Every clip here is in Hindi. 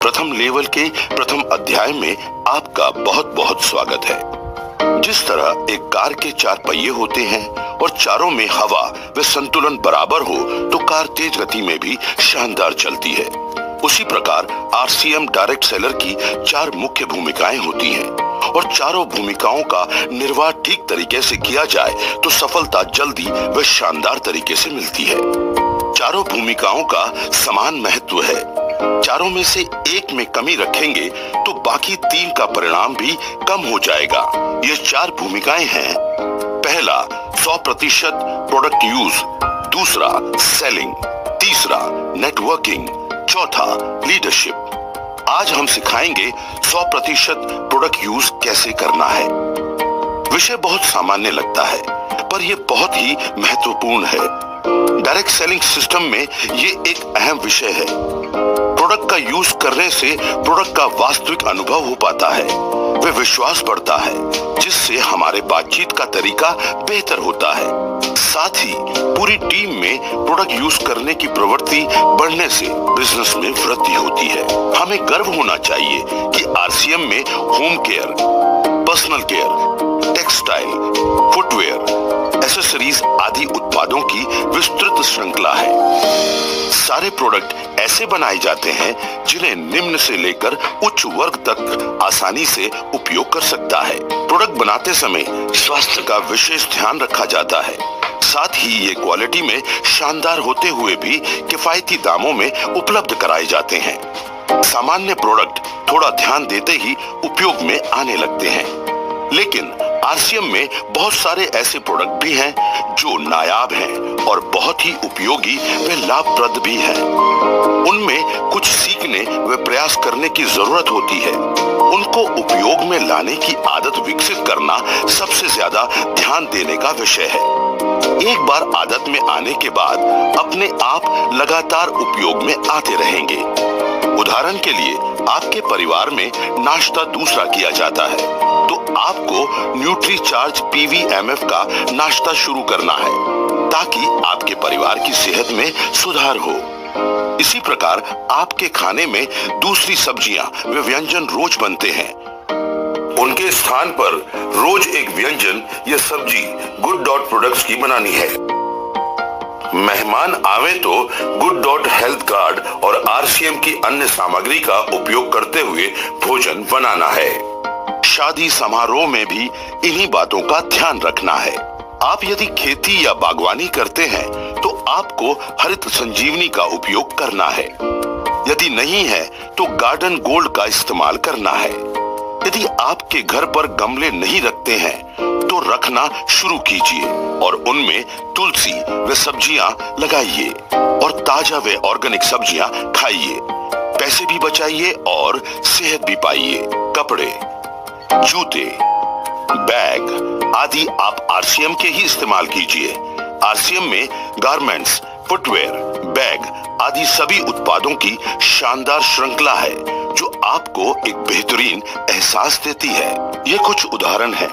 प्रथम लेवल के प्रथम अध्याय में आपका बहुत बहुत स्वागत है। जिस तरह एक कार के 4 पहिए होते हैं और चारों में हवा व संतुलन बराबर हो तो कार तेज गति में भी शानदार चलती है, उसी प्रकार आरसीएम डायरेक्ट सेलर की 4 मुख्य भूमिकाएं होती हैं और चारों भूमिकाओं का निर्वाह ठीक तरीके से किया जाए तो सफलता जल्दी व शानदार तरीके से मिलती है। चारों भूमिकाओं का समान महत्व है। चारों में से एक में कमी रखेंगे तो बाकी 3 का परिणाम भी कम हो जाएगा। ये 4 भूमिकाएं हैं। पहला 100% प्रोडक्ट यूज, दूसरा सेलिंग, तीसरा नेटवर्किंग, चौथा लीडरशिप। आज हम सिखाएंगे 100% प्रोडक्ट यूज कैसे करना है। विषय बहुत सामान्य लगता है पर यह बहुत ही महत्वपूर्ण है। डायरेक्ट सेलिंग सिस्टम में ये एक अहम विषय है। प्रोडक्ट का यूज करने से प्रोडक्ट का वास्तविक अनुभव हो पाता है, वे विश्वास बढ़ता है जिससे हमारे बातचीत का तरीका बेहतर होता है। साथ ही पूरी टीम में प्रोडक्ट यूज करने की प्रवृत्ति बढ़ने से बिजनेस में वृद्धि होती है। हमें गर्व होना चाहिए कि आरसीएम में home care, personal care, textile, footwear, accessories आदि उत्पादों की विस्तृत श्रृंखला है। सारे प्रोडक्ट ऐसे बनाए जाते हैं जिन्हें निम्न से लेकर उच्च वर्ग तक आसानी से उपयोग कर सकता है। प्रोडक्ट बनाते समय स्वास्थ्य का विशेष ध्यान रखा जाता है। साथ ही ये क्वालिटी में शानदार होते हुए भी किफायती दामों में उपलब्ध कराए जाते हैं। सामान्य प्रोडक्ट थोड़ा ध्यान देते ही उपयोग में आने लगते हैं, लेकिन आरसीएम में बहुत सारे ऐसे प्रोडक्ट भी हैं जो नायाब हैं और बहुत ही उपयोगी व लाभप्रद भी हैं। उनमें कुछ सीखने व प्रयास करने की जरूरत होती है। उनको उपयोग में लाने की आदत विकसित करना सबसे ज्यादा ध्यान देने का विषय है। एक बार आदत में आने के बाद अपने आप लगातार उपयोग में आते रहेंगे। उदाहरण के लिए आपके परिवार में नाश्ता दूसरा किया जाता है तो आपको न्यूट्रीचार्ज पीवीएमएफ का नाश्ता शुरू करना है ताकि आपके परिवार की सेहत में सुधार हो। इसी प्रकार आपके खाने में दूसरी सब्जियां व व्यंजन रोज बनते हैं। उनके स्थान पर रोज एक व्यंजन या सब्जी गुड डॉट प्रोडक्ट्स की बनानी है। मेहमान आवे तो गुड डॉट हेल्थ कार्ड और आरसीएम की अन्य सामग्री का उपयोग करते हुए भोजन बनाना है। शादी समारोह में भी इन्हीं बातों का ध्यान रखना है। आप यदि खेती या बागवानी करते हैं तो आपको हरित संजीवनी का उपयोग करना है। यदि नहीं है तो गार्डन गोल्ड का इस्तेमाल करना है। यदि आपके घर पर गमले नहीं रखते हैं तो रखना शुरू कीजिए और उनमें तुलसी व सब्जियां लगाइए और ताजा व ऑर्गेनिक सब्जियां खाइए। पैसे भी बचाइए और सेहत भी पाइए। कपड़े, जूते, बैग आदि आप आरसीएम के ही इस्तेमाल कीजिए। आरसीएम में गारमेंट्स, फुटवेयर, बैग आदि सभी उत्पादों की शानदार श्रृंखला है जो आपको एक बेहतरीन एहसास देती है। ये कुछ उदाहरण हैं।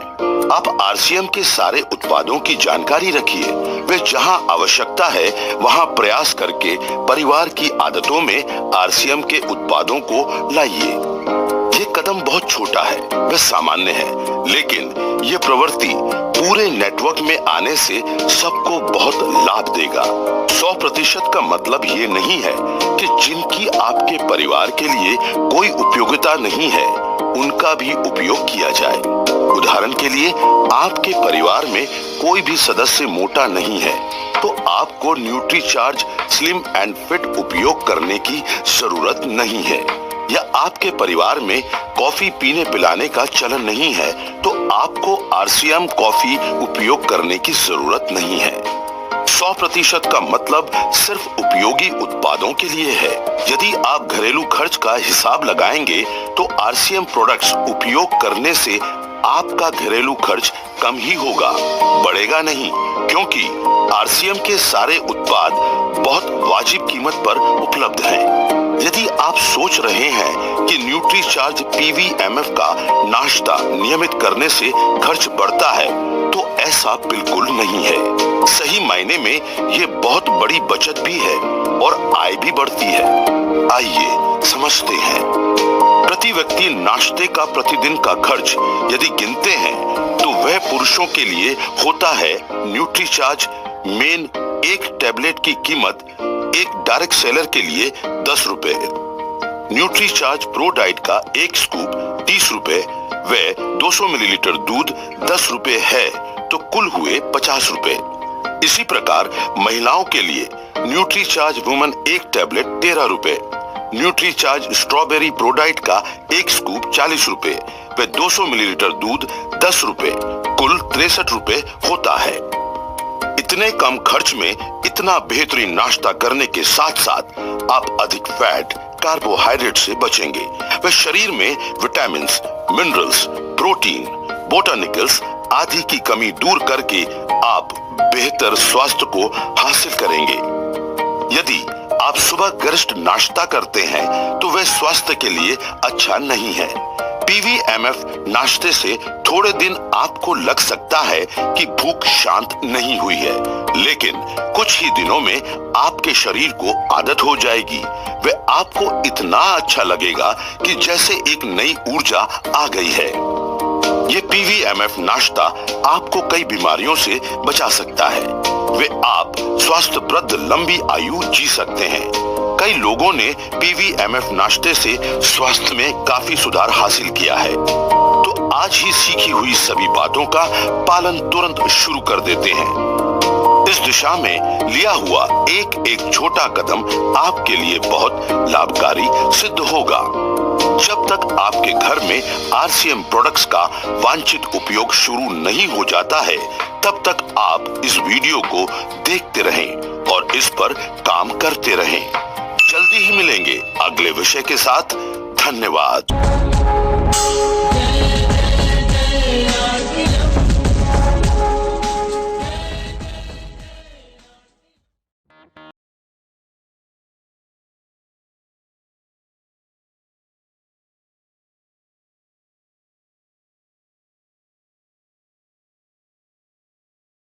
आप आरसीएम के सारे उत्पादों की जानकारी रखिए। वे जहां आवश्यकता है वहां प्रयास करके परिवार की आदतों में आरसीएम के उत्पादों को लाइए। ये कदम बहुत छोटा है, वह सामान्य है, लेकिन ये प्रवृत्ति पूरे नेटवर्क में आने से सबको बहुत लाभ देगा। 100% का मतलब ये नहीं है कि जिनकी आपके परिवार के लिए कोई उपयोगिता नहीं है उनका भी उपयोग किया जाए। उदाहरण के लिए आपके परिवार में कोई भी सदस्य मोटा नहीं है तो आपको न्यूट्रीचार्ज स्लिम एंड फिट उपयोग करने की जरूरत नहीं है। या आपके परिवार में कॉफी पीने पिलाने का चलन नहीं है तो आपको आरसीएम कॉफी उपयोग करने की जरूरत नहीं है। 100% का मतलब सिर्फ उपयोगी उत्पादों के लिए है। यदि आप घरेलू खर्च का हिसाब लगाएंगे तो आरसीएम प्रोडक्ट्स उपयोग करने से आपका घरेलू खर्च कम ही होगा, बढ़ेगा नहीं, क्योंकि आरसीएम के सारे उत्पाद बहुत वाजिब कीमत पर उपलब्ध हैं। यदि आप सोच रहे हैं कि न्यूट्रीचार्ज पीवीएमएफ का नाश्ता नियमित करने से खर्च बढ़ता है तो ऐसा बिल्कुल नहीं है। सही मायने में ये बहुत बड़ी बचत भी है और आय भी बढ़ती है। आइए समझते हैं। प्रति व्यक्ति नाश्ते का प्रतिदिन का खर्च यदि गिनते हैं तो वह पुरुषों के लिए होता है न्यूट्रीचार्ज मेन एक टैबलेट की कीमत एक डायरेक्ट सेलर के लिए 10 रुपए, न्यूट्रीचार्ज प्रो डाइट का एक स्कूप 30 रुपए व 200 मिलीलीटर दूध 10 रुपए है तो कुल हुए 50 रुपए। इसी प्रकार महिलाओं के लिए न्यूट्रीचार्ज वुमन एक टैबलेट 13 रुपए, न्यूट्रीचार्ज स्ट्रॉबेरी प्रोडाइट का एक स्कूप 40 रुपए व 200 मिलीलीटर दूध 10 रुपए, कुल 63 रुपए होता है। इतने कम खर्च में इतना बेहतरीन नाश्ता करने के साथ साथ आप अधिक फैट कार्बोहाइड्रेट से बचेंगे व शरीर में विटामिन्स, मिनरल्स, प्रोटीन, बोटानिकल्स आदि की कमी दूर करके आप बेहतर स्वास्थ्य को हासिल करेंगे। यदि आप सुबह गरिष्ठ नाश्ता करते हैं तो वह स्वास्थ्य के लिए अच्छा नहीं है। पीवीएमएफ नाश्ते से थोड़े दिन आपको लग सकता है कि भूख शांत नहीं हुई है, लेकिन कुछ ही दिनों में आपके शरीर को आदत हो जाएगी व आपको इतना अच्छा लगेगा कि जैसे एक नई ऊर्जा आ गई है। ये पीवीएमएफ नाश्ता आपको कई बीमारियों से बचा सकता है वे आप स्वास्थ्यप्रद लंबी आयु जी सकते हैं। कई लोगों ने पीवीएमएफ नाश्ते से स्वास्थ्य में काफी सुधार हासिल किया है। तो आज ही सीखी हुई सभी बातों का पालन तुरंत शुरू कर देते हैं। इस दिशा में लिया हुआ एक एक छोटा कदम आपके लिए बहुत लाभकारी सिद्ध होगा। जब तक आपके घर में आरसीएम प्रोडक्ट्स का वांछित उपयोग शुरू नहीं हो जाता है, तब तक आप इस वीडियो को देखते रहें और इस पर काम करते रहें। जल्दी ही मिलेंगे अगले विषय के साथ। धन्यवाद।